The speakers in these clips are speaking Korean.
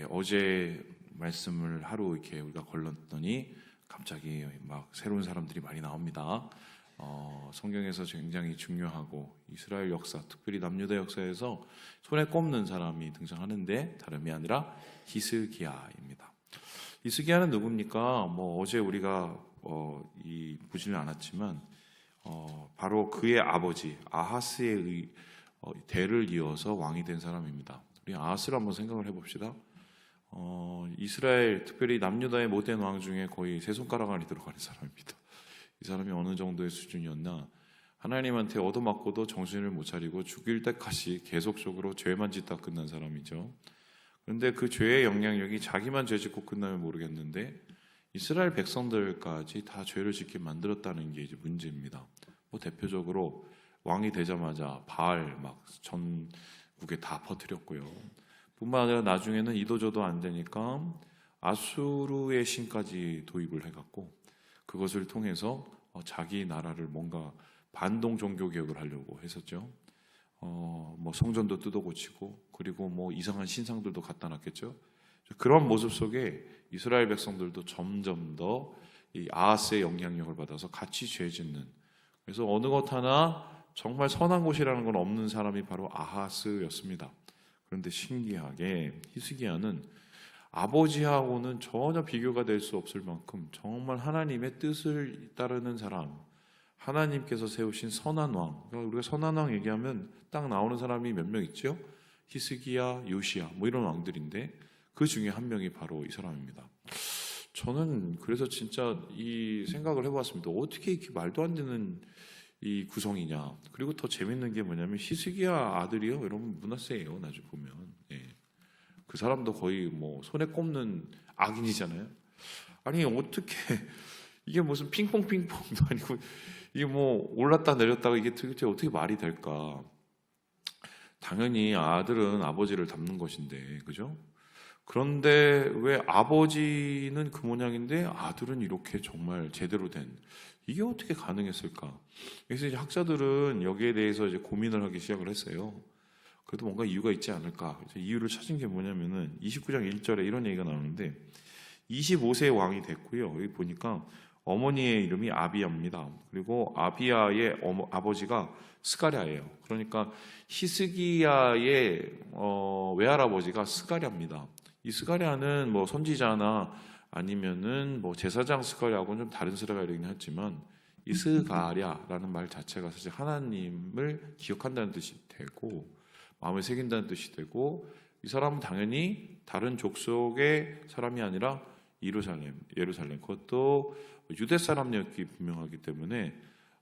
어제 말씀을 하루 이렇게 우리가 걸렀더니 갑자기 막 새로운 사람들이 많이 나옵니다. 성경에서 굉장히 중요하고 이스라엘 역사, 특별히 남유다 역사에서 손에 꼽는 사람이 등장하는데 다름이 아니라 히스기야입니다. 히스기야는 누굽니까? 어제 우리가 보지는 않았지만 바로 그의 아버지 아하스의 대를 이어서 왕이 된 사람입니다. 우리 아하스를 한번 생각을 해봅시다. 이스라엘, 특별히 남유다의 못된 왕 중에 거의 세 손가락 안에 들어가는 사람입니다. 이 사람이 어느 정도의 수준이었나? 하나님한테 얻어맞고도 정신을 못 차리고 죽일 때까지 계속적으로 죄만 짓다 끝난 사람이죠. 그런데 그 죄의 영향력이 자기만 죄 짓고 끝나면 모르겠는데 이스라엘 백성들까지 다 죄를 짓게 만들었다는 게 이제 문제입니다. 대표적으로 왕이 되자마자 바알 막 전국에 다 퍼뜨렸고요. 뿐만 아니라 나중에는 이도저도 안 되니까 아수르의 신까지 도입을 해갖고 그것을 통해서 자기 나라를 뭔가 반동 종교 개혁을 하려고 했었죠. 성전도 뜯어고치고 그리고 이상한 신상들도 갖다 놨겠죠. 그런 모습 속에 이스라엘 백성들도 점점 더 이 아하스의 영향력을 받아서 같이 죄 짓는, 그래서 어느 것 하나 정말 선한 곳이라는 건 없는 사람이 바로 아하스였습니다. 그런데 신기하게 히스기야는 아버지하고는 전혀 비교가 될 수 없을 만큼 정말 하나님의 뜻을 따르는 사람, 하나님께서 세우신 선한 왕. 우리가 선한 왕 얘기하면 딱 나오는 사람이 몇 명 있죠? 히스기야, 요시야 이런 왕들인데 그 중에 한 명이 바로 이 사람입니다. 저는 그래서 진짜 이 생각을 해봤습니다. 어떻게 이렇게 말도 안 되는 이 구성이냐. 그리고 더 재밌는 게 뭐냐면 히스기야 아들이요, 여러분 문하세예요. 나중에 보면 그 사람도 거의 손에 꼽는 악인이잖아요. 아니 어떻게 이게 무슨 핑퐁도 아니고 이게 올랐다 내렸다가 이게 도대체 어떻게 말이 될까? 당연히 아들은 아버지를 닮는 것인데, 그죠? 그런데 왜 아버지는 그 모양인데 아들은 이렇게 정말 제대로 된, 이게 어떻게 가능했을까? 그래서 이제 학자들은 여기에 대해서 이제 고민을 하기 시작을 했어요. 그래도 뭔가 이유가 있지 않을까? 이유를 찾은 게 뭐냐면은 29장 1절에 이런 얘기가 나오는데 25세 왕이 됐고요. 여기 보니까 어머니의 이름이 아비야입니다. 그리고 아비야의 아버지가 스가랴예요. 그러니까 히스기야의 외할아버지가 스가랴입니다. 이 스가랴는 선지자나 아니면은 제사장 스가랴하고는 좀 다른 스가랴이긴 하지만 이 스가랴라는 말 자체가 사실 하나님을 기억한다는 뜻이 되고 마음에 새긴다는 뜻이 되고, 이 사람은 당연히 다른 족속의 사람이 아니라 예루살렘 그것도 유대 사람이었기 분명하기 때문에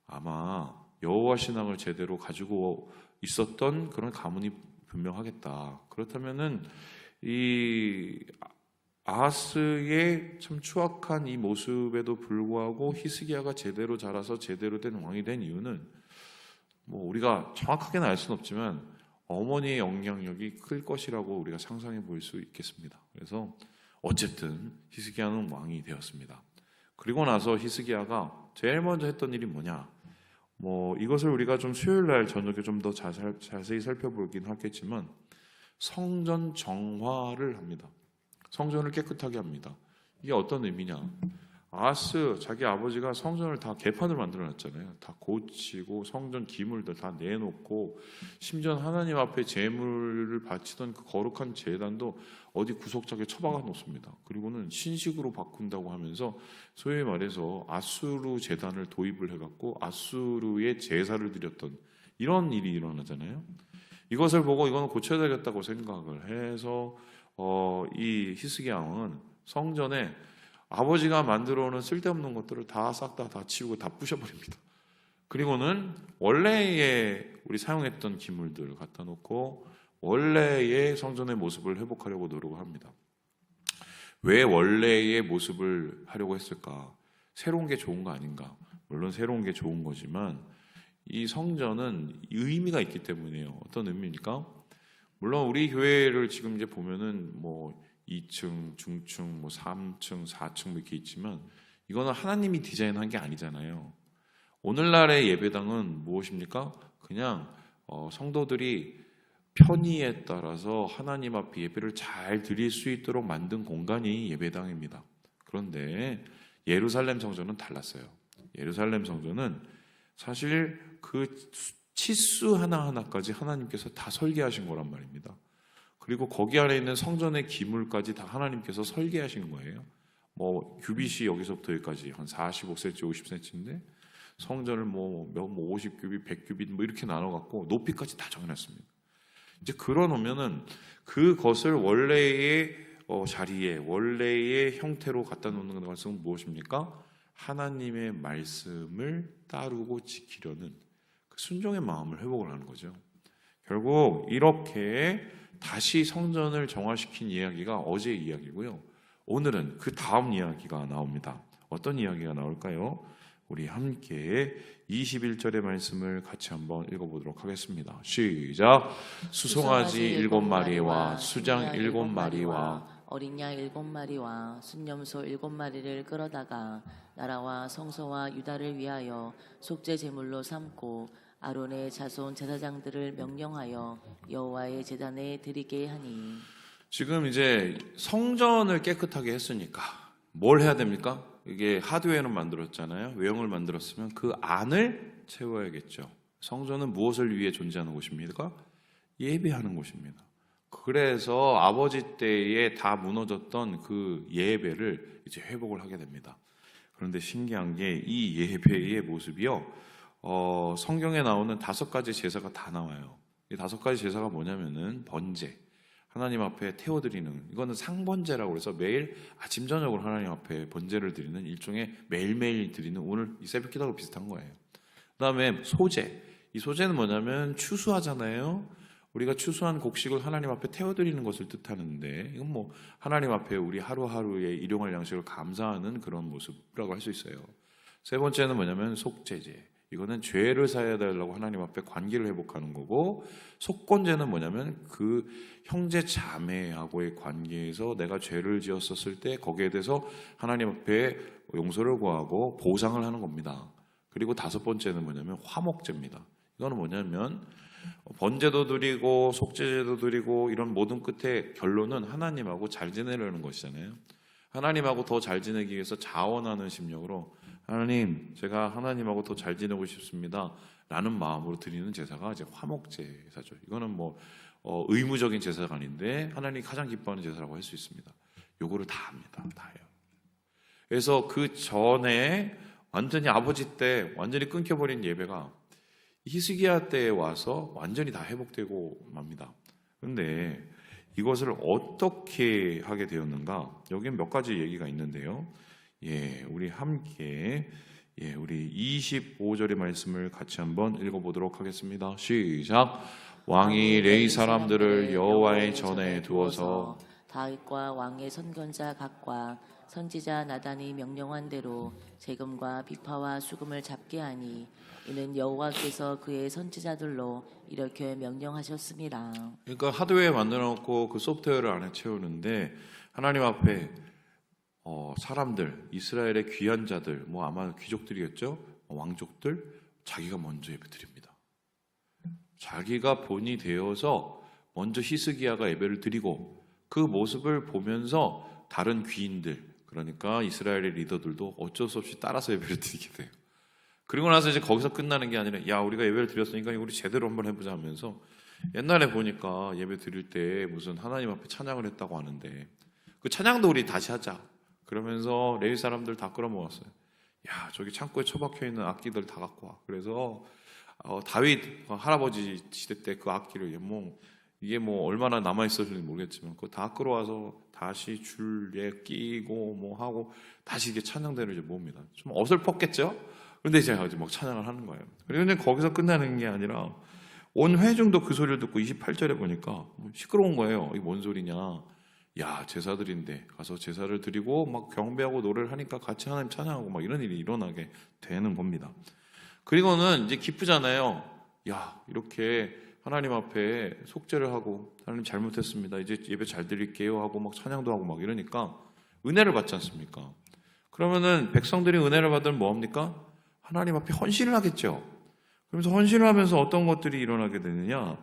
아마 여호와 신앙을 제대로 가지고 있었던 그런 가문이 분명하겠다. 그렇다면은 이 아하스의 참 추악한 이 모습에도 불구하고 히스기야가 제대로 자라서 제대로 된 왕이 된 이유는 우리가 정확하게는 알 수는 없지만 어머니의 영향력이 클 것이라고 우리가 상상해 볼 수 있겠습니다. 그래서 어쨌든 히스기야는 왕이 되었습니다. 그리고 나서 히스기야가 제일 먼저 했던 일이 뭐냐? 이것을 우리가 좀 수요일 날 저녁에 좀 더 자세히 살펴보긴 하겠지만 성전 정화를 합니다. 성전을 깨끗하게 합니다. 이게 어떤 의미냐? 아하스 자기 아버지가 성전을 다 개판을 만들어놨잖아요. 다 고치고 성전 기물들 다 내놓고 심지어 하나님 앞에 제물을 바치던 그 거룩한 제단도 어디 구석작에 처박아 놓습니다. 그리고는 신식으로 바꾼다고 하면서 소위 말해서 아수르 제단을 도입을 해갖고 아수르의 제사를 드렸던 이런 일이 일어나잖아요. 이것을 보고 이거는 고쳐야 되겠다고 생각을 해서 이 히스기야 왕은 성전에 아버지가 만들어 놓은 쓸데없는 것들을 다 싹 다 치우고 다 부셔버립니다. 그리고는 원래의 우리 사용했던 기물들을 갖다 놓고 원래의 성전의 모습을 회복하려고 노력을 합니다. 왜 원래의 모습을 하려고 했을까? 새로운 게 좋은 거 아닌가? 물론 새로운 게 좋은 거지만 이 성전은 의미가 있기 때문이에요. 어떤 의미입니까? 물론 우리 교회를 지금 이제 보면은 2층, 중층, 3층, 4층 이렇게 있지만 이거는 하나님이 디자인한 게 아니잖아요. 오늘날의 예배당은 무엇입니까? 그냥 성도들이 편의에 따라서 하나님 앞에 예배를 잘 드릴 수 있도록 만든 공간이 예배당입니다. 그런데 예루살렘 성전은 달랐어요. 예루살렘 성전은 사실 그 치수 하나하나까지 하나님께서 다 설계하신 거란 말입니다. 그리고 거기 안에 있는 성전의 기물까지 다 하나님께서 설계하신 거예요. 뭐 규빗이 여기서부터 여기까지 한 45cm, 50cm인데 성전을 뭐 50규빗, 100규빗 뭐 이렇게 나눠갖고 높이까지 다 정해놨습니다. 이제 그러놓으면은 그것을 원래의 자리에, 원래의 형태로 갖다 놓는 것은 무엇입니까? 하나님의 말씀을 따르고 지키려는 그 순종의 마음을 회복을 하는 거죠. 결국 이렇게 다시 성전을 정화시킨 이야기가 어제의 이야기고요. 오늘은 그 다음 이야기가 나옵니다. 어떤 이야기가 나올까요? 우리 함께 21절의 말씀을 같이 한번 읽어보도록 하겠습니다. 시작. 수송아지 7마리와 수장 7마리와 어린 양 7마리와 순염소 7마리를 끌어다가 나라와 성소와 유다를 위하여 속죄 제물로 삼고 아론의 자손 제사장들을 명령하여 여호와의 제단에 드리게 하니. 지금 이제 성전을 깨끗하게 했으니까 뭘 해야 됩니까? 이게 하드웨어는 만들었잖아요. 외형을 만들었으면 그 안을 채워야겠죠. 성전은 무엇을 위해 존재하는 곳입니까? 예배하는 곳입니다. 그래서 아버지 때에 다 무너졌던 그 예배를 이제 회복을 하게 됩니다. 그런데 신기한 게 이 예배의 모습이요. 성경에 나오는 5가지 제사가 다 나와요. 이 5가지 제사가 뭐냐면은 번제, 하나님 앞에 태워드리는, 이거는 상번제라고 해서 매일 아침 저녁으로 하나님 앞에 번제를 드리는 일종의 매일매일 드리는, 오늘 이 새벽 기도하고 비슷한 거예요. 그 다음에 소제, 이 소제는 뭐냐면 추수하잖아요. 우리가 추수한 곡식을 하나님 앞에 태워드리는 것을 뜻하는데, 이건 뭐 하나님 앞에 우리 하루하루의 일용할 양식을 감사하는 그런 모습이라고 할 수 있어요. 세 번째는 뭐냐면 속죄제, 이거는 죄를 사해야 달라고 하나님 앞에 관계를 회복하는 거고, 속건제는 뭐냐면 그 형제 자매하고의 관계에서 내가 죄를 지었었을 때 거기에 대해서 하나님 앞에 용서를 구하고 보상을 하는 겁니다. 그리고 5번째는 뭐냐면 화목제입니다. 이거는 뭐냐면 번제도 드리고 속죄제도 드리고 이런 모든 끝에 결론은 하나님하고 잘 지내려는 것이잖아요. 하나님하고 더 잘 지내기 위해서 자원하는 심령으로, 하나님, 제가 하나님하고 더 잘 지내고 싶습니다 라는 마음으로 드리는 제사가 이제 화목제사죠. 이거는 뭐 의무적인 제사가 아닌데 하나님이 가장 기뻐하는 제사라고 할 수 있습니다. 요거를 다 합니다. 다 해요. 그래서 그 전에 완전히 아버지 때 완전히 끊겨버린 예배가 히스기야 때에 와서 완전히 다 회복되고 맙니다. 그런데 이것을 어떻게 하게 되었는가? 여기에 몇 가지 얘기가 있는데요. 우리 함께 우리 25절의 말씀을 같이 한번 읽어보도록 하겠습니다. 시작. 왕이 레위 사람들을 여호와의 전에 두어서 다윗과 왕의 선견자 각과 선지자 나단이 명령한 대로 재금과 비파와 수금을 잡게 하니 이는 여호와께서 그의 선지자들로 이렇게 명령하셨습니다. 그러니까 하드웨어 만들어놓고 그 소프트웨어를 안에 채우는데 하나님 앞에 사람들, 이스라엘의 귀한 자들, 뭐 아마 귀족들이겠죠, 왕족들, 자기가 먼저 예배드립니다. 자기가 본이 되어서 먼저 히스기야가 예배를 드리고, 그 모습을 보면서 다른 귀인들, 그러니까 이스라엘의 리더들도 어쩔 수 없이 따라서 예배를 드리게 돼요. 그리고 나서 이제 거기서 끝나는 게 아니라, 야, 우리가 예배를 드렸으니까 우리 제대로 한번 해보자 하면서, 옛날에 보니까 예배 드릴 때 무슨 하나님 앞에 찬양을 했다고 하는데 그 찬양도 우리 다시 하자 그러면서 레위 사람들 다 끌어모았어요. 야, 저기 창고에 처박혀 있는 악기들 다 갖고 와. 그래서 다윗 할아버지 시대 때 그 악기를 이게 뭐 얼마나 남아 있었는지 모르겠지만 그거 다 끌어와서 다시 줄에 끼고 뭐 하고 다시 이게 찬양대로 이제 모읍니다. 좀 어설펐겠죠? 그런데 이제 막 찬양을 하는 거예요. 그리고 이제 거기서 끝나는 게 아니라 온 회중도 그 소리를 듣고 28절에 보니까 시끄러운 거예요. 이게 뭔 소리냐? 야, 제사들인데 가서 제사를 드리고 막 경배하고 노래를 하니까 같이 하나님 찬양하고 막 이런 일이 일어나게 되는 겁니다. 그리고는 이제 기쁘잖아요. 야, 이렇게 하나님 앞에 속죄를 하고 하나님 잘못했습니다. 이제 예배 잘 드릴게요 하고 막 찬양도 하고 막 이러니까 은혜를 받지 않습니까? 그러면은 백성들이 은혜를 받으면 뭐합니까? 하나님 앞에 헌신을 하겠죠. 그러면서 헌신을 하면서 어떤 것들이 일어나게 되느냐?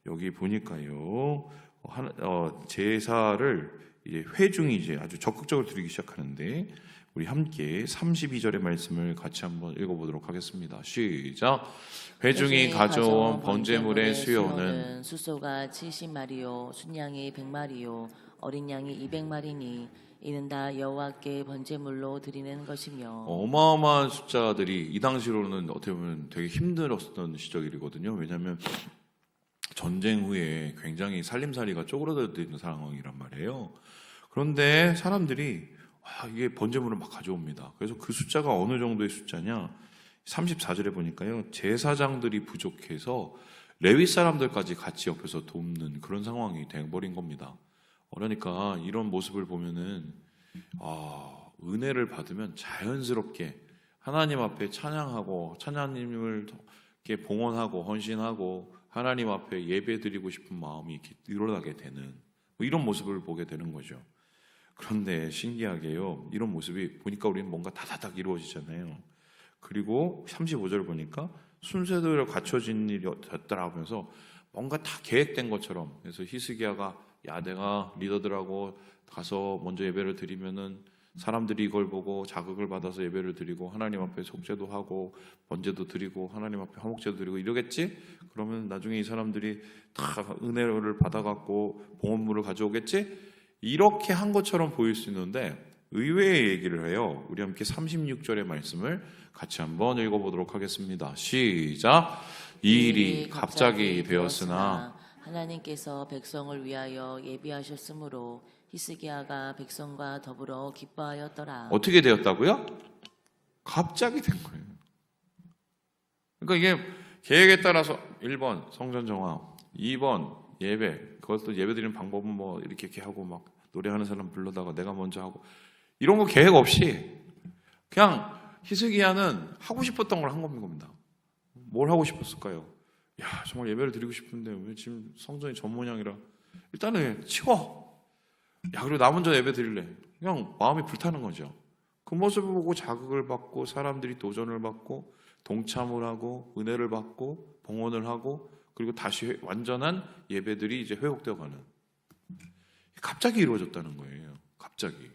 여기 보니까요. 제사를 이제 회중이 이제 아주 적극적으로 드리기 시작하는데 우리 함께 32절의 말씀을 같이 한번 읽어보도록 하겠습니다. 시작. 회중이 가져온 번제물의 수요는 수소가 70마리요 순양이 100마리요 어린 양이 200마리니 이는 다 여호와께 번제물로 드리는 것이며. 어마어마한 숫자들이 이 당시로는 어떻게 보면 되게 힘들었던 시절이거든요. 왜냐하면 전쟁 후에 굉장히 살림살이가 쪼그라들어 있는 상황이란 말이에요. 그런데 사람들이 이게 번제물을 막 가져옵니다. 그래서 그 숫자가 어느 정도의 숫자냐? 34절에 보니까요. 제사장들이 부족해서 레위 사람들까지 같이 옆에서 돕는 그런 상황이 돼버린 겁니다. 그러니까 이런 모습을 보면은 은혜를 받으면 자연스럽게 하나님 앞에 찬양하고 하나님을 이렇게 봉헌하고 헌신하고 하나님 앞에 예배드리고 싶은 마음이 이렇게 늘어나게 되는 이런 모습을 보게 되는 거죠. 그런데 신기하게요, 이런 모습이 보니까 우리는 뭔가 다다닥 이루어지잖아요. 그리고 35절 보니까 순서대로 갖춰진 일이 됐더라 하면서 뭔가 다 계획된 것처럼. 그래서 히스기야가 야, 내가 리더들하고 가서 먼저 예배를 드리면은 사람들이 이걸 보고 자극을 받아서 예배를 드리고 하나님 앞에 속죄도 하고 번제도 드리고 하나님 앞에 화목제도 드리고 이러겠지? 그러면 나중에 이 사람들이 다 은혜를 받아갖고 봉헌물을 가져오겠지? 이렇게 한 것처럼 보일 수 있는데 의외의 얘기를 해요. 우리 함께 36절의 말씀을 같이 한번 읽어보도록 하겠습니다. 시작. 이 일이 갑자기 되었으나 하나님께서 백성을 위하여 예비하셨으므로 히스기야가 백성과 더불어 기뻐하였더라. 어떻게 되었다고요? 갑자기 된 거예요. 그러니까 이게 계획에 따라서 1번 성전 정화, 2번 예배, 그것도 예배 드리는 방법은 뭐 이렇게 하고 막 노래하는 사람 불러다가 내가 먼저 하고 이런 거 계획 없이 그냥 히스기야는 하고 싶었던 걸 한 겁니다. 뭘 하고 싶었을까요? 야, 정말 예배를 드리고 싶은데 왜 지금 성전이 전 모양이라 일단은 치워. 야, 그리고 나 먼저 예배 드릴래. 그냥 마음이 불타는 거죠. 그 모습을 보고 자극을 받고 사람들이 도전을 받고 동참을 하고 은혜를 받고 봉헌을 하고 그리고 다시 완전한 예배들이 이제 회복되어 가는. 갑자기 이루어졌다는 거예요. 갑자기.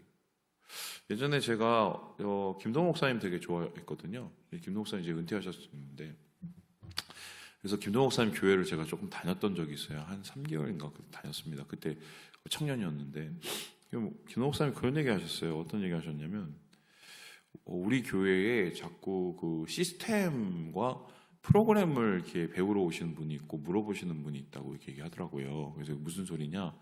예전에 제가 김동호 목사님 되게 좋아했거든요. 김동호 목사님 이제 은퇴하셨는데 그래서 김동호 목사님 교회를 제가 조금 다녔던 적이 있어요. 한 3개월인가 다녔습니다. 그때 청년이었는데 김동호 목사님 그런 얘기 하셨어요. 어떤 얘기 하셨냐면 우리 교회에 자꾸 그 시스템과 프로그램을 이렇게 배우러 오시는 분이 있고 물어보시는 분이 있다고 이렇게 얘기하더라고요. 그래서 무슨 소리냐?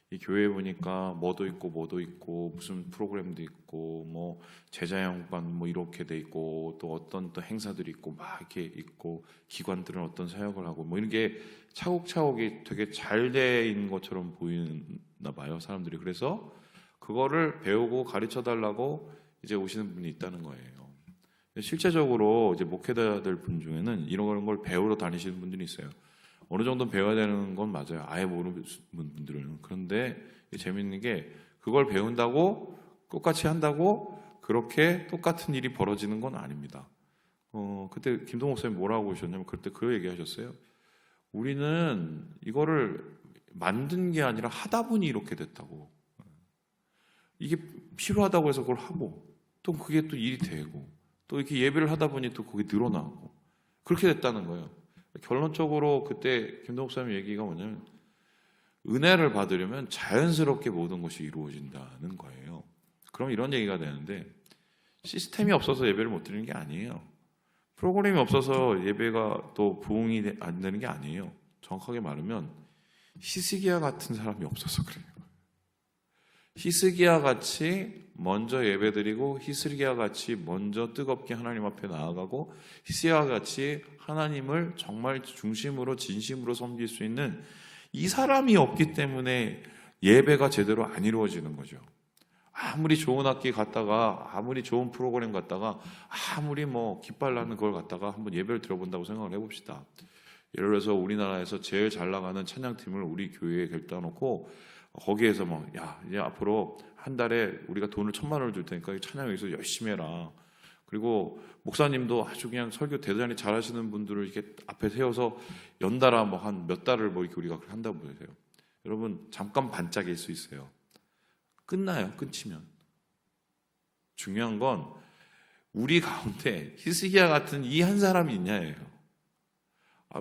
이 교회에 보니까 뭐도 있고 무슨 프로그램도 있고 뭐 제자양반 뭐 이렇게 돼 있고 또 어떤 또 행사들이 있고 막 이렇게 있고 기관들은 어떤 사역을 하고 뭐 이런 게 차곡차곡이 되게 잘 돼 있는 것처럼 보이나 봐요, 사람들이. 그래서 그거를 배우고 가르쳐 달라고 이제 오시는 분이 있다는 거예요. 실제적으로 이제 목회자들 분 중에는 이런 걸 배우러 다니시는 분들이 있어요. 어느 정도 배워야 되는 건 맞아요. 아예 모르는 분들은. 그런데 재밌는 게 그걸 배운다고 똑같이 한다고 그렇게 똑같은 일이 벌어지는 건 아닙니다. 그때 김동호 목사님 뭐라고 하셨냐면 그때 그 얘기 하셨어요. 우리는 이거를 만든 게 아니라 하다 보니 이렇게 됐다고. 이게 필요하다고 해서 그걸 하고 또 그게 또 일이 되고 또 이렇게 예배를 하다 보니 또 그게 늘어나고 그렇게 됐다는 거예요. 결론적으로 그때 김동욱 목사님 얘기가 뭐냐면 은혜를 받으려면 자연스럽게 모든 것이 이루어진다는 거예요. 그럼 이런 얘기가 되는데 시스템이 없어서 예배를 못 드리는 게 아니에요. 프로그램이 없어서 예배가 또 부흥이 안 되는 게 아니에요. 정확하게 말하면 히스기야 같은 사람이 없어서 그래요. 히스기야 같이 먼저 예배드리고 히스기야 같이 먼저 뜨겁게 하나님 앞에 나아가고 히스기야 같이 하나님을 정말 중심으로 진심으로 섬길 수 있는 이 사람이 없기 때문에 예배가 제대로 안 이루어지는 거죠. 아무리 좋은 악기 갔다가 아무리 좋은 프로그램 갔다가 아무리 뭐 깃발 나는 걸 갔다가 한번 예배를 들어본다고 생각을 해봅시다. 예를 들어서 우리나라에서 제일 잘 나가는 찬양팀을 우리 교회에 결단 놓고 거기에서 야 이제 앞으로 한 달에 우리가 돈을 1,000만 원을 줄 테니까 찬양 여기서 열심히 해라. 그리고 목사님도 아주 그냥 설교 대단히 잘하시는 분들을 이렇게 앞에 세워서 연달아 뭐 한 몇 달을 뭐 이렇게 우리가 한다고 보세요. 여러분 잠깐 반짝일 수 있어요. 끝나요. 끝이면. 중요한 건 우리 가운데 히스기야 같은 이 한 사람이 있냐예요.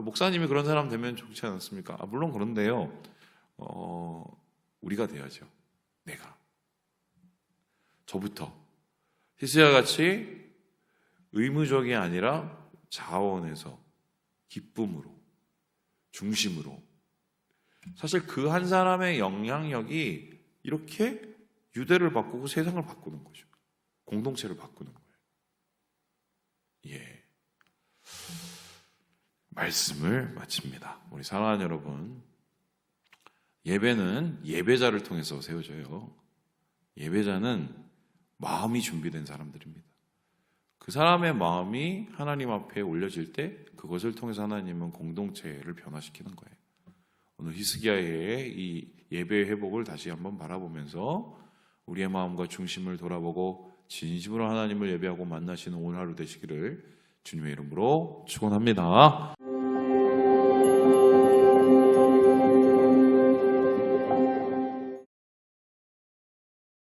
목사님이 그런 사람 되면 좋지 않습니까? 물론 그런데요. 우리가 돼야죠. 내가. 저부터. 히스기야 같이 의무적이 아니라 자원에서 기쁨으로 중심으로 사실 그 한 사람의 영향력이 이렇게 유대를 바꾸고 세상을 바꾸는 거죠. 공동체를 바꾸는 거예요. 예. 말씀을 마칩니다. 우리 사랑하는 여러분, 예배는 예배자를 통해서 세워져요. 예배자는 마음이 준비된 사람들입니다. 그 사람의 마음이 하나님 앞에 올려질 때 그것을 통해서 하나님은 공동체를 변화시키는 거예요. 오늘 히스기야의 이 예배의 회복을 다시 한번 바라보면서 우리의 마음과 중심을 돌아보고 진심으로 하나님을 예배하고 만나시는 오늘 하루 되시기를 주님의 이름으로 축원합니다.